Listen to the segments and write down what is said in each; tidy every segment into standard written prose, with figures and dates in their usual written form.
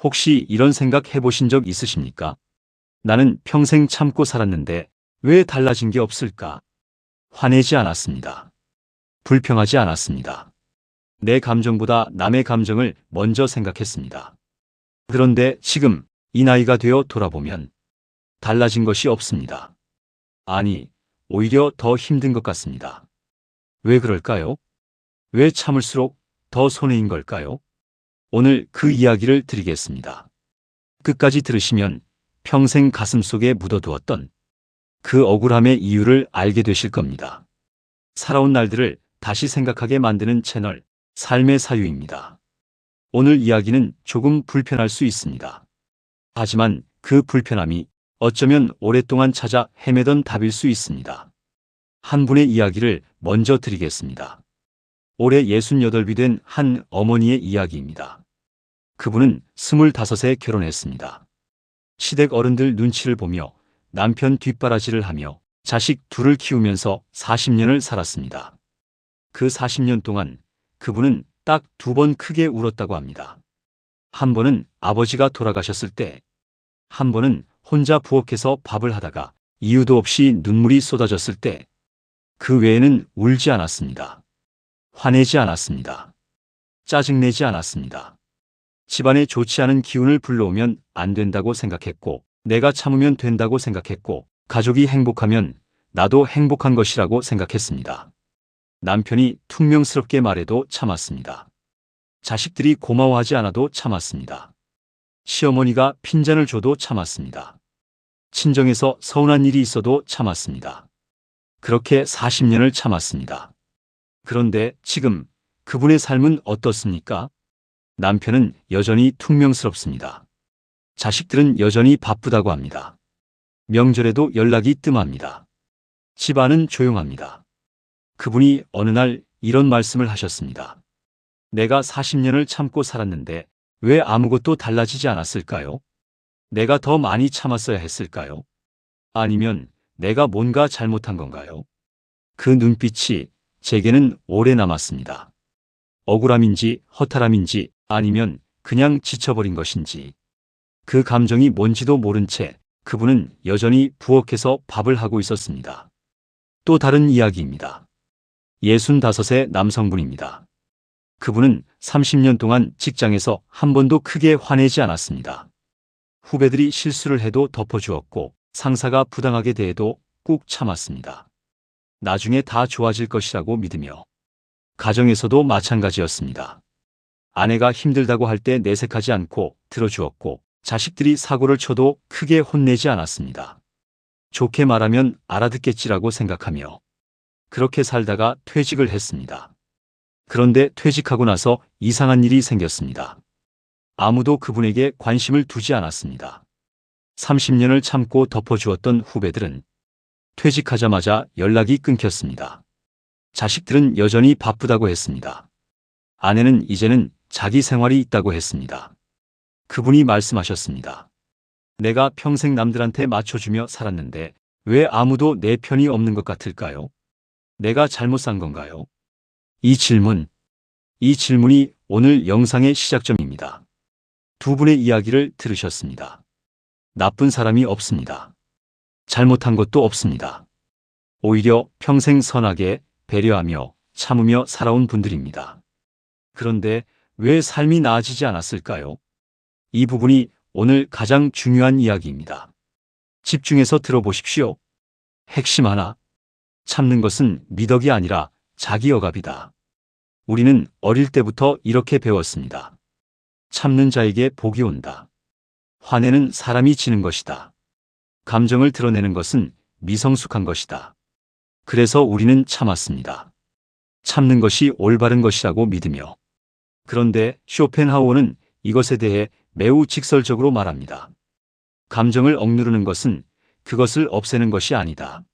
혹시 이런 생각 해보신 적 있으십니까? 나는 평생 참고 살았는데 왜 달라진 게 없을까? 화내지 않았습니다. 불평하지 않았습니다. 내 감정보다 남의 감정을 먼저 생각했습니다. 그런데 지금 이 나이가 되어 돌아보면 달라진 것이 없습니다. 아니, 오히려 더 힘든 것 같습니다. 왜 그럴까요? 왜 참을수록 더 손해인 걸까요? 오늘 그 이야기를 드리겠습니다. 끝까지 들으시면 평생 가슴속에 묻어두었던 그 억울함의 이유를 알게 되실 겁니다. 살아온 날들을 다시 생각하게 만드는 채널 삶의 사유입니다. 오늘 이야기는 조금 불편할 수 있습니다. 하지만 그 불편함이 어쩌면 오랫동안 찾아 헤매던 답일 수 있습니다. 한 분의 이야기를 먼저 드리겠습니다. 올해 68이 된 한 어머니의 이야기입니다. 그분은 25에 결혼했습니다. 시댁 어른들 눈치를 보며 남편 뒷바라지를 하며 자식 둘을 키우면서 40년을 살았습니다. 그 40년 동안 그분은 딱 2번 크게 울었다고 합니다. 한 번은 아버지가 돌아가셨을 때, 한 번은 혼자 부엌에서 밥을 하다가 이유도 없이 눈물이 쏟아졌을 때, 그 외에는 울지 않았습니다. 화내지 않았습니다. 짜증내지 않았습니다. 집안에 좋지 않은 기운을 불러오면 안 된다고 생각했고, 내가 참으면 된다고 생각했고, 가족이 행복하면 나도 행복한 것이라고 생각했습니다. 남편이 퉁명스럽게 말해도 참았습니다. 자식들이 고마워하지 않아도 참았습니다. 시어머니가 핀잔을 줘도 참았습니다. 친정에서 서운한 일이 있어도 참았습니다. 그렇게 40년을 참았습니다. 그런데 지금 그분의 삶은 어떻습니까? 남편은 여전히 퉁명스럽습니다. 자식들은 여전히 바쁘다고 합니다. 명절에도 연락이 뜸합니다. 집안은 조용합니다. 그분이 어느 날 이런 말씀을 하셨습니다. 내가 40년을 참고 살았는데 왜 아무것도 달라지지 않았을까요? 내가 더 많이 참았어야 했을까요? 아니면 내가 뭔가 잘못한 건가요? 그 눈빛이 제게는 오래 남았습니다. 억울함인지 허탈함인지 아니면 그냥 지쳐버린 것인지. 그 감정이 뭔지도 모른 채 그분은 여전히 부엌에서 밥을 하고 있었습니다. 또 다른 이야기입니다. 65세 남성분입니다. 그분은 30년 동안 직장에서 한 번도 크게 화내지 않았습니다. 후배들이 실수를 해도 덮어주었고 상사가 부당하게 대해도 꾹 참았습니다. 나중에 다 좋아질 것이라고 믿으며 가정에서도 마찬가지였습니다. 아내가 힘들다고 할 때 내색하지 않고 들어주었고 자식들이 사고를 쳐도 크게 혼내지 않았습니다. 좋게 말하면 알아듣겠지라고 생각하며 그렇게 살다가 퇴직을 했습니다. 그런데 퇴직하고 나서 이상한 일이 생겼습니다. 아무도 그분에게 관심을 두지 않았습니다. 30년을 참고 덮어주었던 후배들은 퇴직하자마자 연락이 끊겼습니다. 자식들은 여전히 바쁘다고 했습니다. 아내는 이제는 자기 생활이 있다고 했습니다. 그분이 말씀하셨습니다. 내가 평생 남들한테 맞춰주며 살았는데 왜 아무도 내 편이 없는 것 같을까요? 내가 잘못 산 건가요? 이 질문이 오늘 영상의 시작점입니다. 두 분의 이야기를 들으셨습니다. 나쁜 사람이 없습니다. 잘못한 것도 없습니다. 오히려 평생 선하게 배려하며 참으며 살아온 분들입니다. 그런데 왜 삶이 나아지지 않았을까요? 이 부분이 오늘 가장 중요한 이야기입니다. 집중해서 들어보십시오. 핵심 하나. 참는 것은 미덕이 아니라 자기 억압이다. 우리는 어릴 때부터 이렇게 배웠습니다. 참는 자에게 복이 온다. 화내는 사람이 지는 것이다. 감정을 드러내는 것은 미성숙한 것이다. 그래서 우리는 참았습니다. 참는 것이 올바른 것이라고 믿으며. 그런데 쇼펜하우어는 이것에 대해 매우 직설적으로 말합니다. 감정을 억누르는 것은 그것을 없애는 것이 아니다.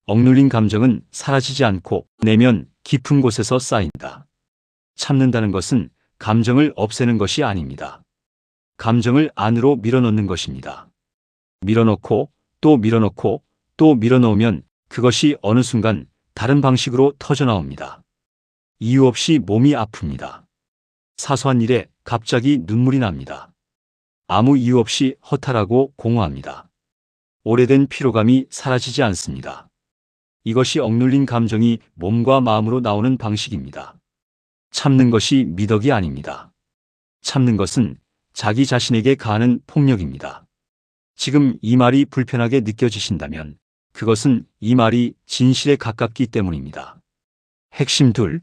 억눌린 감정은 사라지지 않고 내면 깊은 곳에서 쌓인다. 참는다는 것은 감정을 없애는 것이 아닙니다. 감정을 안으로 밀어넣는 것입니다. 밀어넣고 또 밀어넣고 또 밀어넣으면 그것이 어느 순간 다른 방식으로 터져나옵니다. 이유 없이 몸이 아픕니다. 사소한 일에 갑자기 눈물이 납니다. 아무 이유 없이 허탈하고 공허합니다. 오래된 피로감이 사라지지 않습니다. 이것이 억눌린 감정이 몸과 마음으로 나오는 방식입니다. 참는 것이 미덕이 아닙니다. 참는 것은 자기 자신에게 가하는 폭력입니다. 지금 이 말이 불편하게 느껴지신다면 그것은 이 말이 진실에 가깝기 때문입니다. 핵심 2.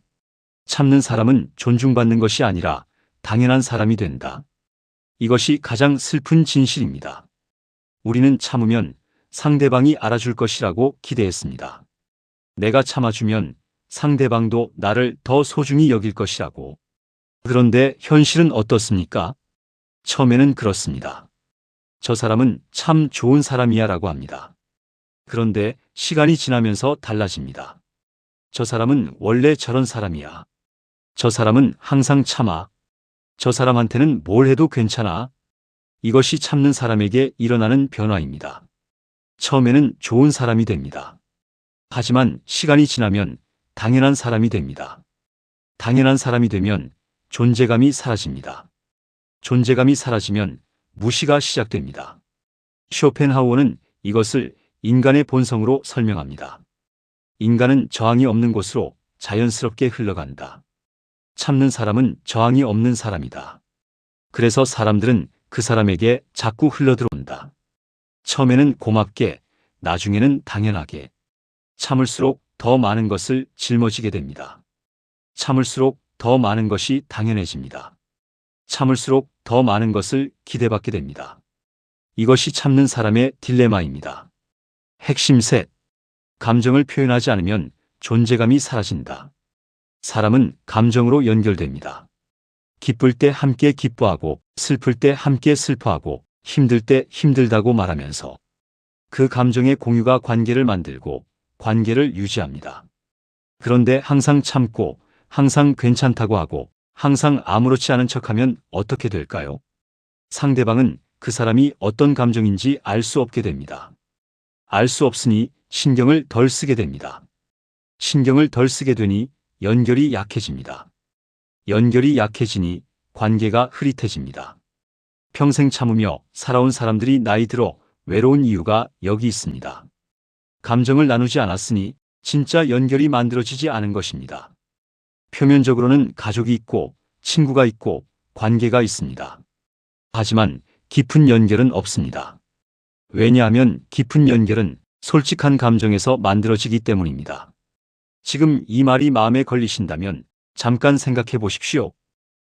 참는 사람은 존중받는 것이 아니라 당연한 사람이 된다. 이것이 가장 슬픈 진실입니다. 우리는 참으면 상대방이 알아줄 것이라고 기대했습니다. 내가 참아주면 상대방도 나를 더 소중히 여길 것이라고. 그런데 현실은 어떻습니까? 처음에는 그렇습니다. 저 사람은 참 좋은 사람이야 라고 합니다. 그런데 시간이 지나면서 달라집니다. 저 사람은 원래 저런 사람이야. 저 사람은 항상 참아. 저 사람한테는 뭘 해도 괜찮아. 이것이 참는 사람에게 일어나는 변화입니다. 처음에는 좋은 사람이 됩니다. 하지만 시간이 지나면 당연한 사람이 됩니다. 당연한 사람이 되면 존재감이 사라집니다. 존재감이 사라지면 무시가 시작됩니다. 쇼펜하우어는 이것을 인간의 본성으로 설명합니다. 인간은 저항이 없는 곳으로 자연스럽게 흘러간다. 참는 사람은 저항이 없는 사람이다. 그래서 사람들은 그 사람에게 자꾸 흘러들어온다. 처음에는 고맙게, 나중에는 당연하게. 참을수록 더 많은 것을 짊어지게 됩니다. 참을수록 더 많은 것이 당연해집니다. 참을수록 더 많은 것을 기대받게 됩니다. 이것이 참는 사람의 딜레마입니다. 핵심 3. 감정을 표현하지 않으면 존재감이 사라진다. 사람은 감정으로 연결됩니다. 기쁠 때 함께 기뻐하고 슬플 때 함께 슬퍼하고 힘들 때 힘들다고 말하면서 그 감정의 공유가 관계를 만들고 관계를 유지합니다. 그런데 항상 참고 항상 괜찮다고 하고 항상 아무렇지 않은 척하면 어떻게 될까요? 상대방은 그 사람이 어떤 감정인지 알 수 없게 됩니다. 알 수 없으니 신경을 덜 쓰게 됩니다. 신경을 덜 쓰게 되니 연결이 약해집니다. 연결이 약해지니 관계가 흐릿해집니다. 평생 참으며 살아온 사람들이 나이 들어 외로운 이유가 여기 있습니다. 감정을 나누지 않았으니 진짜 연결이 만들어지지 않은 것입니다. 표면적으로는 가족이 있고 친구가 있고 관계가 있습니다. 하지만 깊은 연결은 없습니다. 왜냐하면 깊은 연결은 솔직한 감정에서 만들어지기 때문입니다. 지금 이 말이 마음에 걸리신다면 잠깐 생각해 보십시오.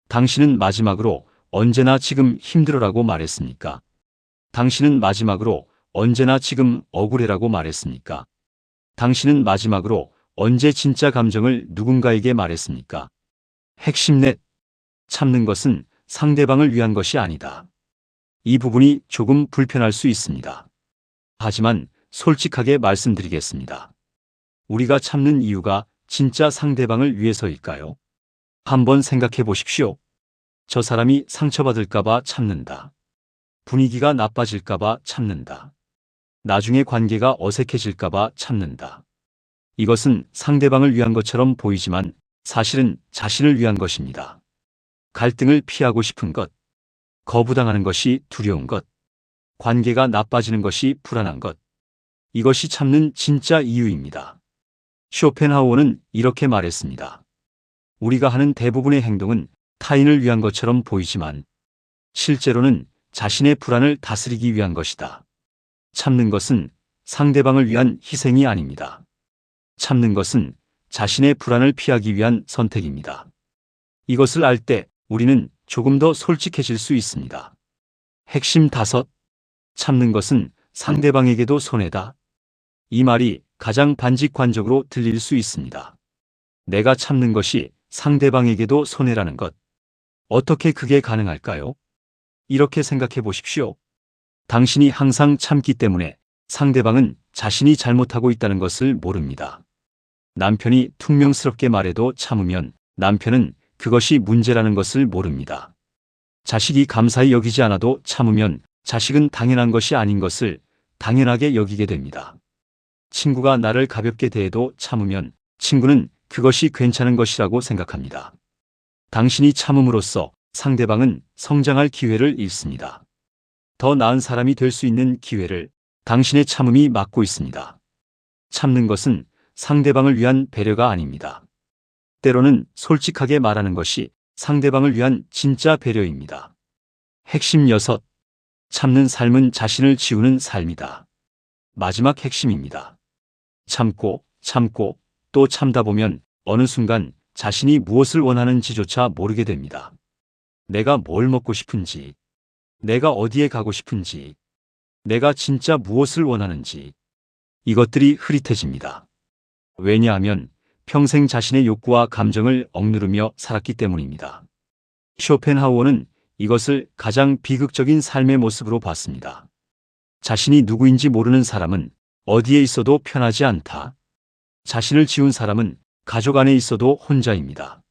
당신은 마지막으로 언제나 지금 힘들어라고 말했습니까? 당신은 마지막으로 언제나 지금 억울해라고 말했습니까? 당신은 마지막으로 언제 진짜 감정을 누군가에게 말했습니까? 핵심 넷. 참는 것은 상대방을 위한 것이 아니다. 이 부분이 조금 불편할 수 있습니다. 하지만 솔직하게 말씀드리겠습니다. 우리가 참는 이유가 진짜 상대방을 위해서일까요? 한번 생각해 보십시오. 저 사람이 상처받을까봐 참는다. 분위기가 나빠질까봐 참는다. 나중에 관계가 어색해질까봐 참는다. 이것은 상대방을 위한 것처럼 보이지만 사실은 자신을 위한 것입니다. 갈등을 피하고 싶은 것, 거부당하는 것이 두려운 것, 관계가 나빠지는 것이 불안한 것. 이것이 참는 진짜 이유입니다. 쇼펜하우어는 이렇게 말했습니다. 우리가 하는 대부분의 행동은 타인을 위한 것처럼 보이지만 실제로는 자신의 불안을 다스리기 위한 것이다. 참는 것은 상대방을 위한 희생이 아닙니다. 참는 것은 자신의 불안을 피하기 위한 선택입니다. 이것을 알 때 우리는 조금 더 솔직해질 수 있습니다. 핵심 5. 참는 것은 상대방에게도 손해다. 이 말이 가장 반직관적으로 들릴 수 있습니다. 내가 참는 것이 상대방에게도 손해라는 것. 어떻게 그게 가능할까요? 이렇게 생각해 보십시오. 당신이 항상 참기 때문에 상대방은 자신이 잘못하고 있다는 것을 모릅니다. 남편이 퉁명스럽게 말해도 참으면 남편은 그것이 문제라는 것을 모릅니다. 자식이 감사히 여기지 않아도 참으면 자식은 당연한 것이 아닌 것을 당연하게 여기게 됩니다. 친구가 나를 가볍게 대해도 참으면 친구는 그것이 괜찮은 것이라고 생각합니다. 당신이 참음으로써 상대방은 성장할 기회를 잃습니다. 더 나은 사람이 될 수 있는 기회를 당신의 참음이 막고 있습니다. 참는 것은 상대방을 위한 배려가 아닙니다. 때로는 솔직하게 말하는 것이 상대방을 위한 진짜 배려입니다. 핵심 6. 참는 삶은 자신을 지우는 삶이다. 마지막 핵심입니다. 참고 또 참다 보면 어느 순간 자신이 무엇을 원하는지조차 모르게 됩니다. 내가 뭘 먹고 싶은지, 내가 어디에 가고 싶은지, 내가 진짜 무엇을 원하는지, 이것들이 흐릿해집니다. 왜냐하면 평생 자신의 욕구와 감정을 억누르며 살았기 때문입니다. 쇼펜하우어는 이것을 가장 비극적인 삶의 모습으로 봤습니다. 자신이 누구인지 모르는 사람은 어디에 있어도 편하지 않다. 자신을 지운 사람은 가족 안에 있어도 혼자입니다.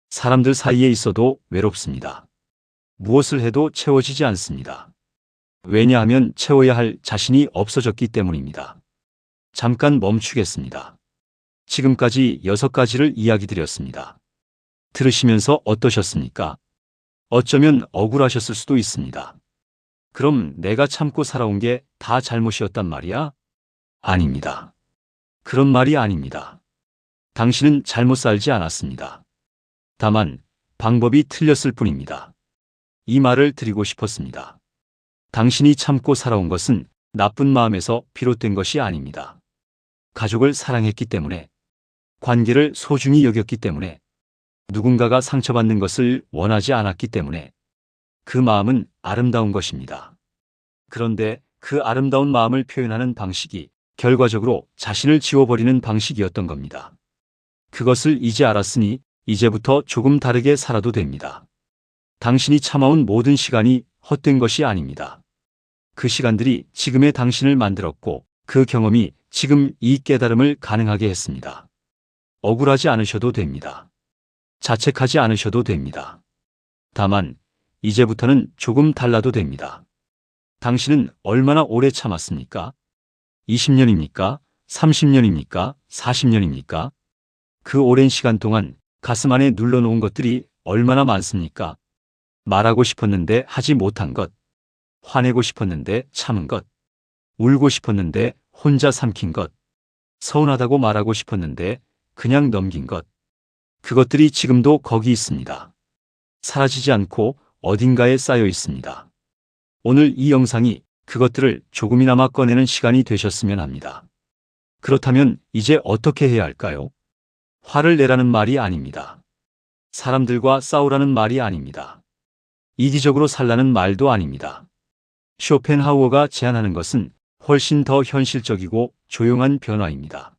사람들 사이에 있어도 외롭습니다. 무엇을 해도 채워지지 않습니다. 왜냐하면 채워야 할 자신이 없어졌기 때문입니다. 잠깐 멈추겠습니다. 지금까지 6가지를 이야기 드렸습니다. 들으시면서 어떠셨습니까? 어쩌면 억울하셨을 수도 있습니다. 그럼 내가 참고 살아온 게 다 잘못이었단 말이야? 아닙니다. 그런 말이 아닙니다. 당신은 잘못 살지 않았습니다. 다만 방법이 틀렸을 뿐입니다. 이 말을 드리고 싶었습니다. 당신이 참고 살아온 것은 나쁜 마음에서 비롯된 것이 아닙니다. 가족을 사랑했기 때문에, 관계를 소중히 여겼기 때문에, 누군가가 상처받는 것을 원하지 않았기 때문에 그 마음은 아름다운 것입니다. 그런데 그 아름다운 마음을 표현하는 방식이 결과적으로 자신을 지워버리는 방식이었던 겁니다. 그것을 이제 알았으니 이제부터 조금 다르게 살아도 됩니다. 당신이 참아온 모든 시간이 헛된 것이 아닙니다. 그 시간들이 지금의 당신을 만들었고 그 경험이 지금 이 깨달음을 가능하게 했습니다. 억울하지 않으셔도 됩니다. 자책하지 않으셔도 됩니다. 다만 이제부터는 조금 달라도 됩니다. 당신은 얼마나 오래 참았습니까? 20년입니까? 30년입니까? 40년입니까? 그 오랜 시간 동안 가슴 안에 눌러놓은 것들이 얼마나 많습니까? 말하고 싶었는데 하지 못한 것, 화내고 싶었는데 참은 것, 울고 싶었는데 혼자 삼킨 것, 서운하다고 말하고 싶었는데 그냥 넘긴 것, 그것들이 지금도 거기 있습니다. 사라지지 않고 어딘가에 쌓여 있습니다. 오늘 이 영상이 그것들을 조금이나마 꺼내는 시간이 되셨으면 합니다. 그렇다면 이제 어떻게 해야 할까요? 화를 내라는 말이 아닙니다. 사람들과 싸우라는 말이 아닙니다. 이기적으로 살라는 말도 아닙니다. 쇼펜하우어가 제안하는 것은 훨씬 더 현실적이고 조용한 변화입니다.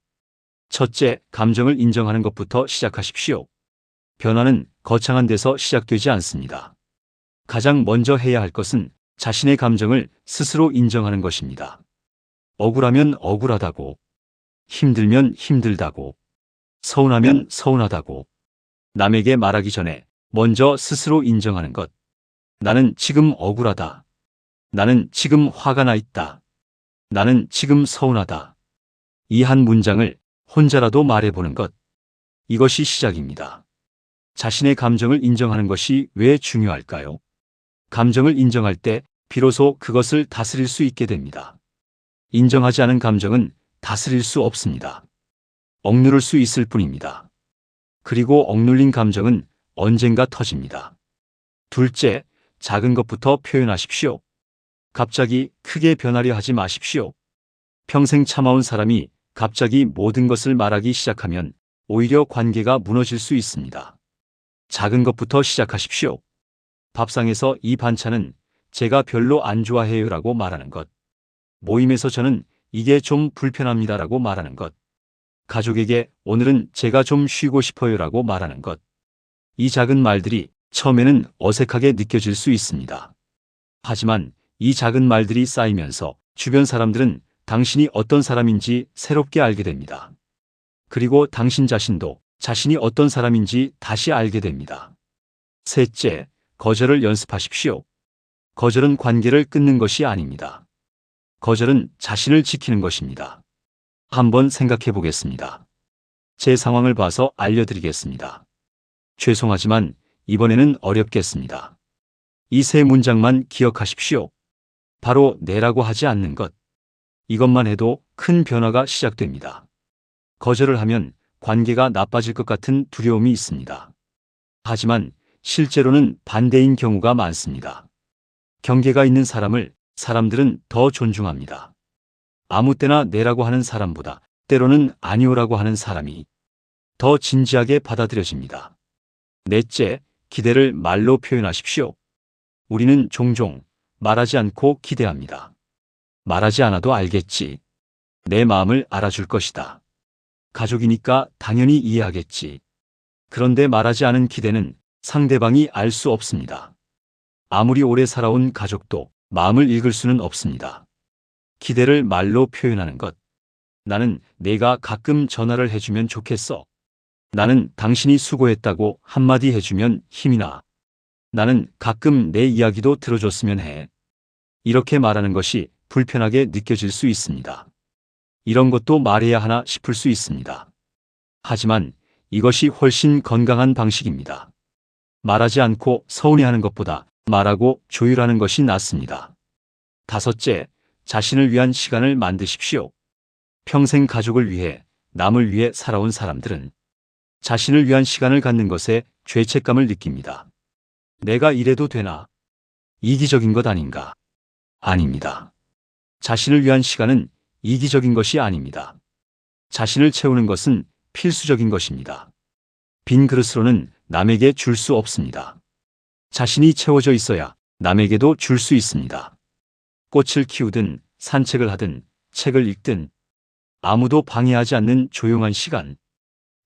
첫째, 감정을 인정하는 것부터 시작하십시오. 변화는 거창한 데서 시작되지 않습니다. 가장 먼저 해야 할 것은 자신의 감정을 스스로 인정하는 것입니다. 억울하면 억울하다고, 힘들면 힘들다고, 서운하면 서운하다고, 남에게 말하기 전에 먼저 스스로 인정하는 것. 나는 지금 억울하다. 나는 지금 화가 나 있다. 나는 지금 서운하다. 이 한 문장을 혼자라도 말해보는 것. 이것이 시작입니다. 자신의 감정을 인정하는 것이 왜 중요할까요? 감정을 인정할 때 비로소 그것을 다스릴 수 있게 됩니다. 인정하지 않은 감정은 다스릴 수 없습니다. 억누를 수 있을 뿐입니다. 그리고 억눌린 감정은 언젠가 터집니다. 둘째, 작은 것부터 표현하십시오. 갑자기 크게 변하려 하지 마십시오. 평생 참아온 사람이 갑자기 모든 것을 말하기 시작하면 오히려 관계가 무너질 수 있습니다. 작은 것부터 시작하십시오. 밥상에서 이 반찬은 제가 별로 안 좋아해요 라고 말하는 것. 모임에서 저는 이게 좀 불편합니다 라고 말하는 것. 가족에게 오늘은 제가 좀 쉬고 싶어요 라고 말하는 것. 이 작은 말들이 처음에는 어색하게 느껴질 수 있습니다. 하지만 이 작은 말들이 쌓이면서 주변 사람들은 당신이 어떤 사람인지 새롭게 알게 됩니다. 그리고 당신 자신도 자신이 어떤 사람인지 다시 알게 됩니다. 셋째, 거절을 연습하십시오. 거절은 관계를 끊는 것이 아닙니다. 거절은 자신을 지키는 것입니다. 한번 생각해 보겠습니다. 제 상황을 봐서 알려드리겠습니다. 죄송하지만 이번에는 어렵겠습니다. 이 세 문장만 기억하십시오. 바로 내라고 하지 않는 것. 이것만 해도 큰 변화가 시작됩니다. 거절을 하면 관계가 나빠질 것 같은 두려움이 있습니다. 하지만 실제로는 반대인 경우가 많습니다. 경계가 있는 사람을 사람들은 더 존중합니다. 아무 때나 내라고 하는 사람보다 때로는 아니오라고 하는 사람이 더 진지하게 받아들여집니다. 넷째, 기대를 말로 표현하십시오. 우리는 종종 말하지 않고 기대합니다. 말하지 않아도 알겠지. 내 마음을 알아줄 것이다. 가족이니까 당연히 이해하겠지. 그런데 말하지 않은 기대는 상대방이 알 수 없습니다. 아무리 오래 살아온 가족도 마음을 읽을 수는 없습니다. 기대를 말로 표현하는 것. 나는 내가 가끔 전화를 해주면 좋겠어. 나는 당신이 수고했다고 한마디 해주면 힘이 나. 나는 가끔 내 이야기도 들어줬으면 해. 이렇게 말하는 것이 불편하게 느껴질 수 있습니다. 이런 것도 말해야 하나 싶을 수 있습니다. 하지만 이것이 훨씬 건강한 방식입니다. 말하지 않고 서운해하는 것보다 말하고 조율하는 것이 낫습니다. 다섯째, 자신을 위한 시간을 만드십시오. 평생 가족을 위해, 남을 위해 살아온 사람들은 자신을 위한 시간을 갖는 것에 죄책감을 느낍니다. 내가 이래도 되나? 이기적인 것 아닌가? 아닙니다. 자신을 위한 시간은 이기적인 것이 아닙니다. 자신을 채우는 것은 필수적인 것입니다. 빈 그릇으로는 남에게 줄 수 없습니다. 자신이 채워져 있어야 남에게도 줄 수 있습니다. 꽃을 키우든 산책을 하든 책을 읽든 아무도 방해하지 않는 조용한 시간,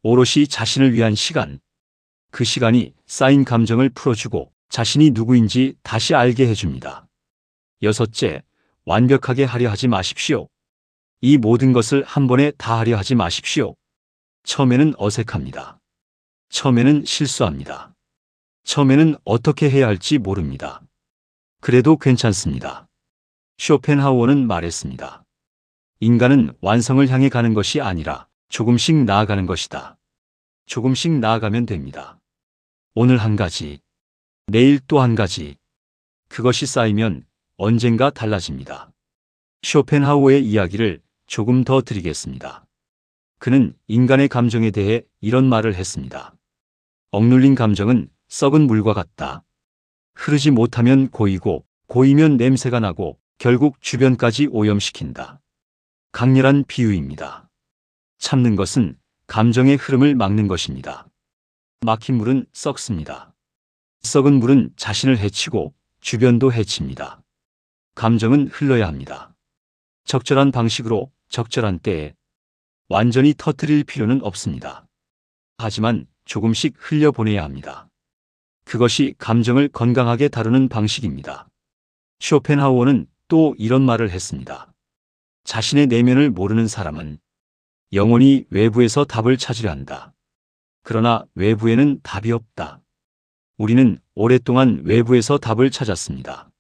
오롯이 자신을 위한 시간, 그 시간이 쌓인 감정을 풀어주고 자신이 누구인지 다시 알게 해줍니다. 여섯째, 완벽하게 하려 하지 마십시오. 이 모든 것을 한 번에 다 하려 하지 마십시오. 처음에는 어색합니다. 처음에는 실수합니다. 처음에는 어떻게 해야 할지 모릅니다. 그래도 괜찮습니다. 쇼펜하우어는 말했습니다. 인간은 완성을 향해 가는 것이 아니라 조금씩 나아가는 것이다. 조금씩 나아가면 됩니다. 오늘 한 가지, 내일 또 한 가지. 그것이 쌓이면 언젠가 달라집니다. 쇼펜하우어의 이야기를 조금 더 드리겠습니다. 그는 인간의 감정에 대해 이런 말을 했습니다. 억눌린 감정은 썩은 물과 같다. 흐르지 못하면 고이고 고이면 냄새가 나고 결국 주변까지 오염시킨다. 강렬한 비유입니다. 참는 것은 감정의 흐름을 막는 것입니다. 막힌 물은 썩습니다. 썩은 물은 자신을 해치고 주변도 해칩니다. 감정은 흘러야 합니다. 적절한 방식으로 적절한 때에 완전히 터뜨릴 필요는 없습니다. 하지만 조금씩 흘려보내야 합니다. 그것이 감정을 건강하게 다루는 방식입니다. 쇼펜하우어는 또 이런 말을 했습니다. 자신의 내면을 모르는 사람은 영원히 외부에서 답을 찾으려 한다. 그러나 외부에는 답이 없다. 우리는 오랫동안 외부에서 답을 찾았습니다.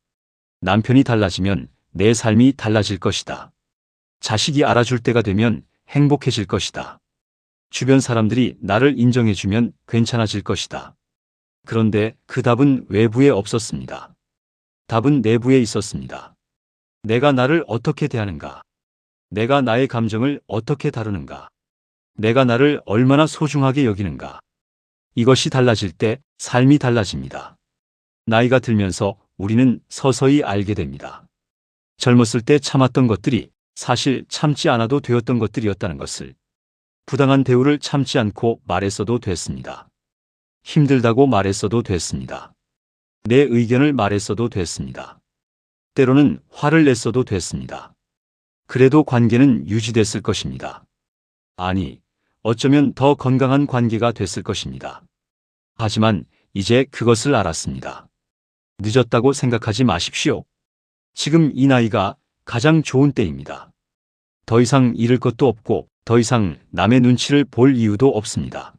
남편이 달라지면 내 삶이 달라질 것이다. 자식이 알아줄 때가 되면 행복해질 것이다. 주변 사람들이 나를 인정해주면 괜찮아질 것이다. 그런데 그 답은 외부에 없었습니다. 답은 내부에 있었습니다. 내가 나를 어떻게 대하는가? 내가 나의 감정을 어떻게 다루는가? 내가 나를 얼마나 소중하게 여기는가? 이것이 달라질 때 삶이 달라집니다. 나이가 들면서 우리는 서서히 알게 됩니다. 젊었을 때 참았던 것들이 사실 참지 않아도 되었던 것들이었다는 것을. 부당한 대우를 참지 않고 말했어도 됐습니다. 힘들다고 말했어도 됐습니다. 내 의견을 말했어도 됐습니다. 때로는 화를 냈어도 됐습니다. 그래도 관계는 유지됐을 것입니다. 아니, 어쩌면 더 건강한 관계가 됐을 것입니다. 하지만 이제 그것을 알았습니다. 늦었다고 생각하지 마십시오. 지금 이 나이가 가장 좋은 때입니다. 더 이상 잃을 것도 없고 더 이상 남의 눈치를 볼 이유도 없습니다.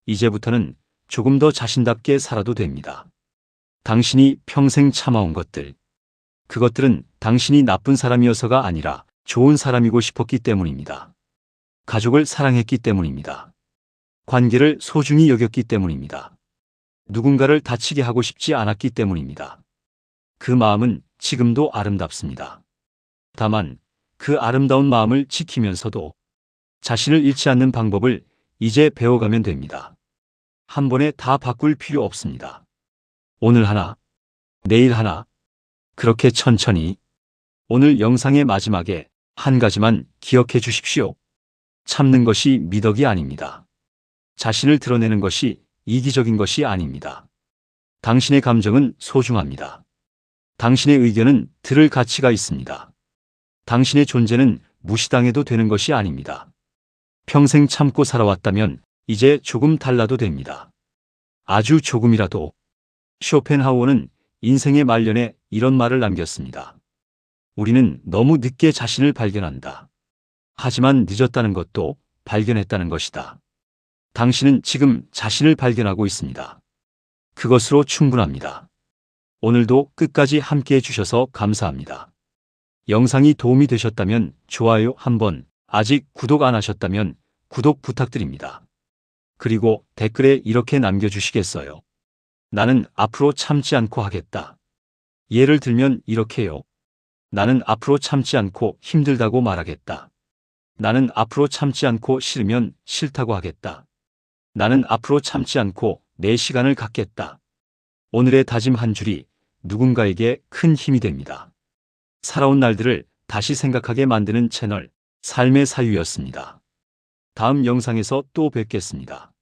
이제부터는 조금 더 자신답게 살아도 됩니다. 당신이 평생 참아온 것들, 그것들은 당신이 나쁜 사람이어서가 아니라 좋은 사람이고 싶었기 때문입니다. 가족을 사랑했기 때문입니다. 관계를 소중히 여겼기 때문입니다. 누군가를 다치게 하고 싶지 않았기 때문입니다. 그 마음은 지금도 아름답습니다. 다만 그 아름다운 마음을 지키면서도 자신을 잃지 않는 방법을 이제 배워가면 됩니다. 한 번에 다 바꿀 필요 없습니다. 오늘 하나, 내일 하나, 그렇게 천천히. 오늘 영상의 마지막에 한 가지만 기억해 주십시오. 참는 것이 미덕이 아닙니다. 자신을 드러내는 것이 이기적인 것이 아닙니다. 당신의 감정은 소중합니다. 당신의 의견은 들을 가치가 있습니다. 당신의 존재는 무시당해도 되는 것이 아닙니다. 평생 참고 살아왔다면 이제 조금 달라도 됩니다. 아주 조금이라도. 쇼펜하우어는 인생의 말년에 이런 말을 남겼습니다. 우리는 너무 늦게 자신을 발견한다. 하지만 늦었다는 것도 발견했다는 것이다. 당신은 지금 자신을 발견하고 있습니다. 그것으로 충분합니다. 오늘도 끝까지 함께 해주셔서 감사합니다. 영상이 도움이 되셨다면 좋아요 한번, 아직 구독 안 하셨다면 구독 부탁드립니다. 그리고 댓글에 이렇게 남겨주시겠어요? 나는 앞으로 참지 않고 하겠다. 예를 들면 이렇게요. 나는 앞으로 참지 않고 힘들다고 말하겠다. 나는 앞으로 참지 않고 싫으면 싫다고 하겠다. 나는 앞으로 참지 않고 내 시간을 갖겠다. 오늘의 다짐 한 줄이 누군가에게 큰 힘이 됩니다. 살아온 날들을 다시 생각하게 만드는 채널 삶의 사유였습니다. 다음 영상에서 또 뵙겠습니다.